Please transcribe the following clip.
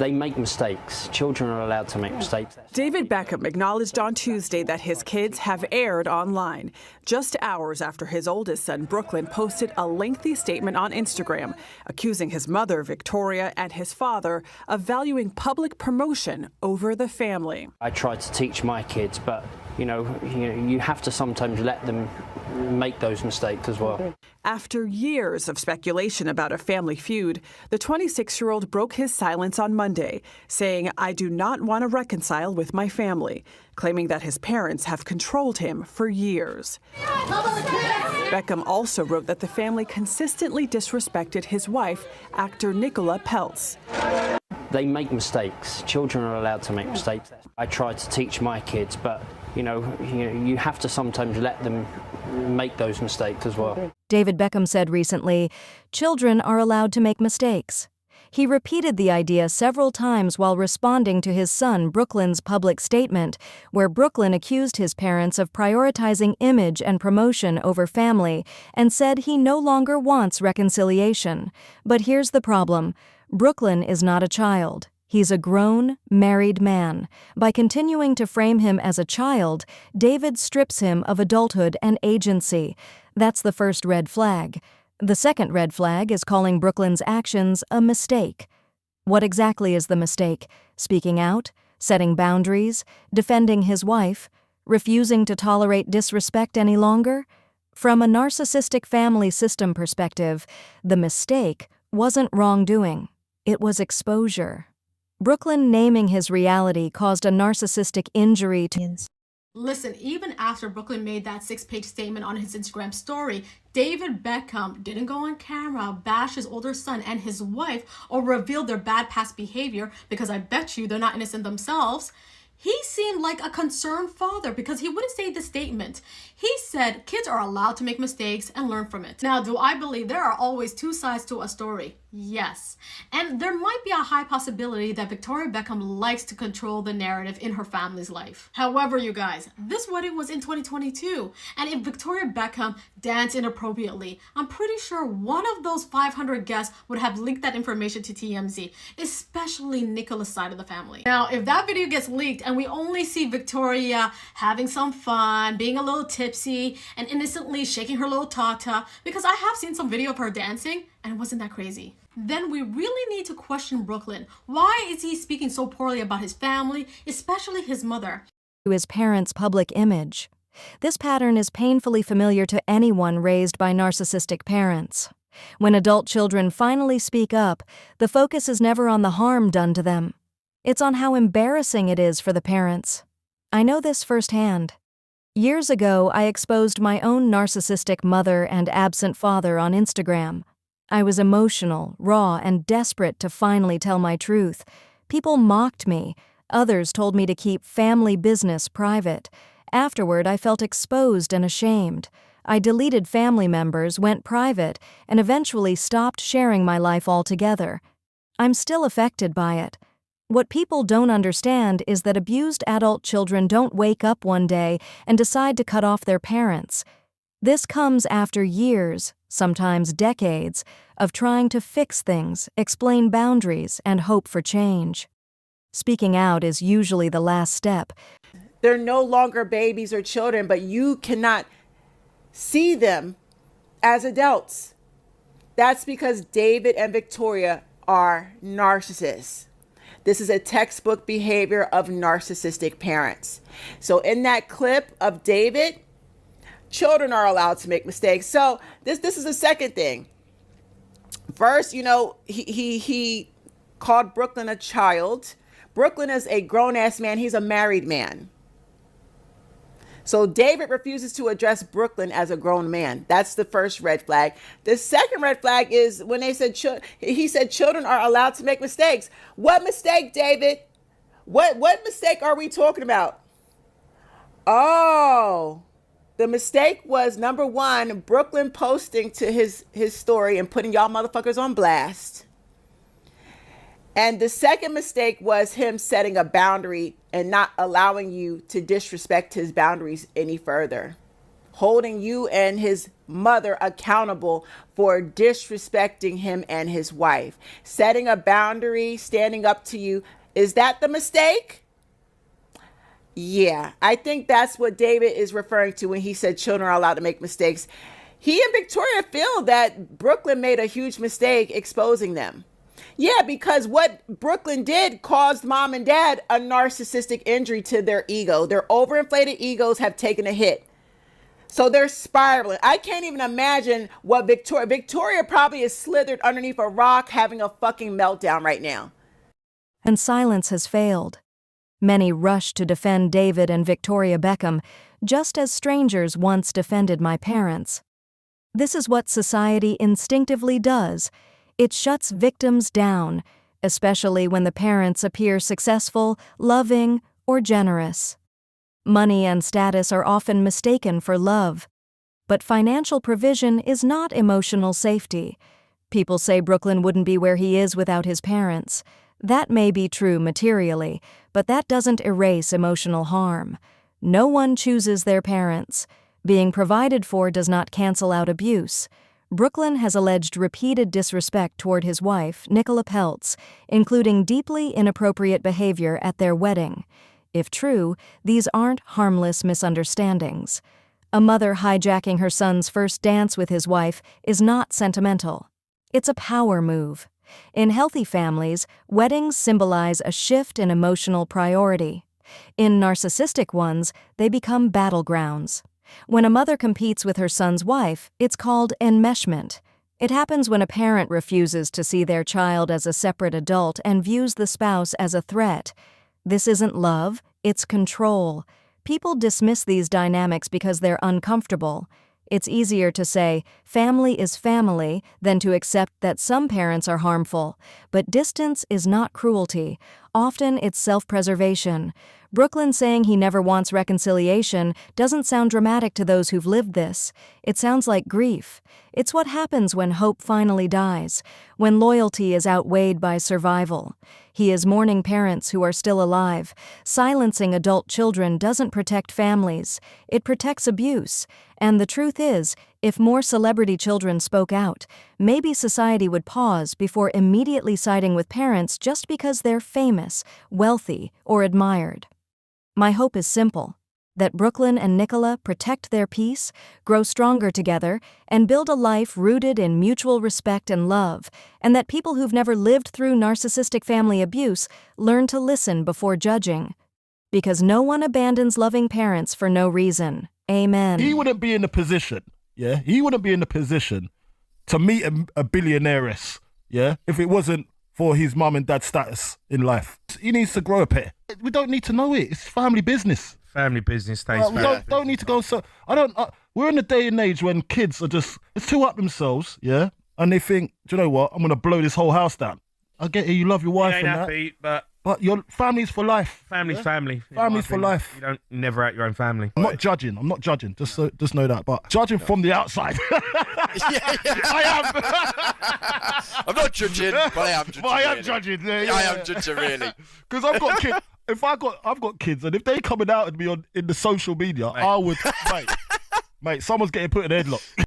They make mistakes. Children are allowed to make mistakes. David Beckham acknowledged on Tuesday that his kids have aired online, just hours after his oldest son, Brooklyn, posted a lengthy statement on Instagram, accusing his mother, Victoria, and his father of valuing public promotion over the family. I try to teach my kids, but you have to sometimes let them make those mistakes as well. After years of speculation about a family feud, the 26-year-old broke his silence on Monday, saying, "I do not want to reconcile with my family," claiming that his parents have controlled him for years. Beckham also wrote that the family consistently disrespected his wife, actor Nicola Peltz. They make mistakes. Children are allowed to make mistakes. I try to teach my kids, but you have to sometimes let them make those mistakes as well. David Beckham said recently, children are allowed to make mistakes. He repeated the idea several times while responding to his son Brooklyn's public statement, where Brooklyn accused his parents of prioritizing image and promotion over family and said he no longer wants reconciliation. But here's the problem. Brooklyn is not a child. He's a grown, married man. By continuing to frame him as a child, David strips him of adulthood and agency. That's the first red flag. The second red flag is calling Brooklyn's actions a mistake. What exactly is the mistake? Speaking out? Setting boundaries? Defending his wife? Refusing to tolerate disrespect any longer? From a narcissistic family system perspective, the mistake wasn't wrongdoing. It was exposure. Brooklyn naming his reality caused a narcissistic injury to... Listen, even after Brooklyn made that 6-page statement on his Instagram story, David Beckham didn't go on camera, bash his older son and his wife, or reveal their bad past behavior, because I bet you they're not innocent themselves. He seemed like a concerned father because he wouldn't say the statement. He said kids are allowed to make mistakes and learn from it. Now, do I believe there are always two sides to a story? Yes. And there might be a high possibility that Victoria Beckham likes to control the narrative in her family's life. However, you guys, this wedding was in 2022. And if Victoria Beckham danced inappropriately, I'm pretty sure one of those 500 guests would have leaked that information to TMZ, especially Nicola's side of the family. Now, if that video gets leaked and we only see Victoria having some fun, being a little tipsy, and innocently shaking her little tata, because I have seen some video of her dancing, and it wasn't that crazy, then we really need to question Brooklyn. Why is he speaking so poorly about his family, especially his mother? To his parents' public image. This pattern is painfully familiar to anyone raised by narcissistic parents. When adult children finally speak up, the focus is never on the harm done to them. It's on how embarrassing it is for the parents. I know this firsthand. Years ago, I exposed my own narcissistic mother and absent father on Instagram. I was emotional, raw, and desperate to finally tell my truth. People mocked me. Others told me to keep family business private. Afterward, I felt exposed and ashamed. I deleted family members, went private, and eventually stopped sharing my life altogether. I'm still affected by it. What people don't understand is that abused adult children don't wake up one day and decide to cut off their parents. This comes after years, sometimes decades, of trying to fix things, explain boundaries, and hope for change. Speaking out is usually the last step. They're no longer babies or children, but you cannot see them as adults. That's because David and Victoria are narcissists. This is a textbook behavior of narcissistic parents. So in that clip of David, children are allowed to make mistakes. So this is the second thing. First, he called Brooklyn a child. Brooklyn is a grown-ass man. He's a married man. So David refuses to address Brooklyn as a grown man. That's the first red flag. The second red flag is when he said children are allowed to make mistakes. What mistake, David? What mistake are we talking about? Oh, the mistake was, number one, Brooklyn posting to his story and putting y'all motherfuckers on blast. And the second mistake was him setting a boundary and not allowing you to disrespect his boundaries any further. holding you and his mother accountable for disrespecting him and his wife. Setting a boundary, standing up to you. Is that the mistake? Yeah, I think that's what David is referring to when he said children are allowed to make mistakes. He and Victoria feel that Brooklyn made a huge mistake exposing them. Yeah, because what Brooklyn did caused mom and dad a narcissistic injury to their ego. Their overinflated egos have taken a hit. So they're spiraling. I can't even imagine what Victoria probably is slithered underneath a rock having a fucking meltdown right now. And silence has failed. Many rush to defend David and Victoria Beckham, just as strangers once defended my parents. This is what society instinctively does. It shuts victims down, especially when the parents appear successful, loving, or generous. Money and status are often mistaken for love. But financial provision is not emotional safety. People say Brooklyn wouldn't be where he is without his parents. That may be true materially, but that doesn't erase emotional harm. No one chooses their parents. Being provided for does not cancel out abuse. Brooklyn has alleged repeated disrespect toward his wife, Nicola Peltz, including deeply inappropriate behavior at their wedding. If true, these aren't harmless misunderstandings. A mother hijacking her son's first dance with his wife is not sentimental. It's a power move. In healthy families, weddings symbolize a shift in emotional priority. In narcissistic ones, they become battlegrounds. When a mother competes with her son's wife, it's called enmeshment. It happens when a parent refuses to see their child as a separate adult and views the spouse as a threat. This isn't love, it's control. People dismiss these dynamics because they're uncomfortable. It's easier to say, family is family, than to accept that some parents are harmful. But distance is not cruelty. Often it's self-preservation. Brooklyn saying he never wants reconciliation doesn't sound dramatic to those who've lived this. It sounds like grief. It's what happens when hope finally dies, when loyalty is outweighed by survival. He is mourning parents who are still alive. Silencing adult children doesn't protect families. It protects abuse. And the truth is, if more celebrity children spoke out, maybe society would pause before immediately siding with parents just because they're famous, wealthy, or admired. My hope is simple, that Brooklyn and Nicola protect their peace, grow stronger together, and build a life rooted in mutual respect and love, and that people who've never lived through narcissistic family abuse learn to listen before judging. Because no one abandons loving parents for no reason. Amen. He wouldn't be in the position, he wouldn't be in the position to meet a billionairess, if it wasn't for his mum and dad's status in life. He needs to grow a bit. We don't need to know it. It's family business. Family business stays. We don't need to go. So we're in a day and age when kids are just it's too up themselves, and they think, do you know what? I'm gonna blow this whole house down. I get it. You love your wife ain't and happy, that, but your family's for life. Family's family. Family's for life. You don't never out your own family. I'm not judging. Just know that. But judging from the outside. I am. I'm not judging, but I am judging. I am judging. I am judging, really. Because I've got kids. I've got kids, and if they coming out at me in the social media, I would, mate, someone's getting put in a headlock.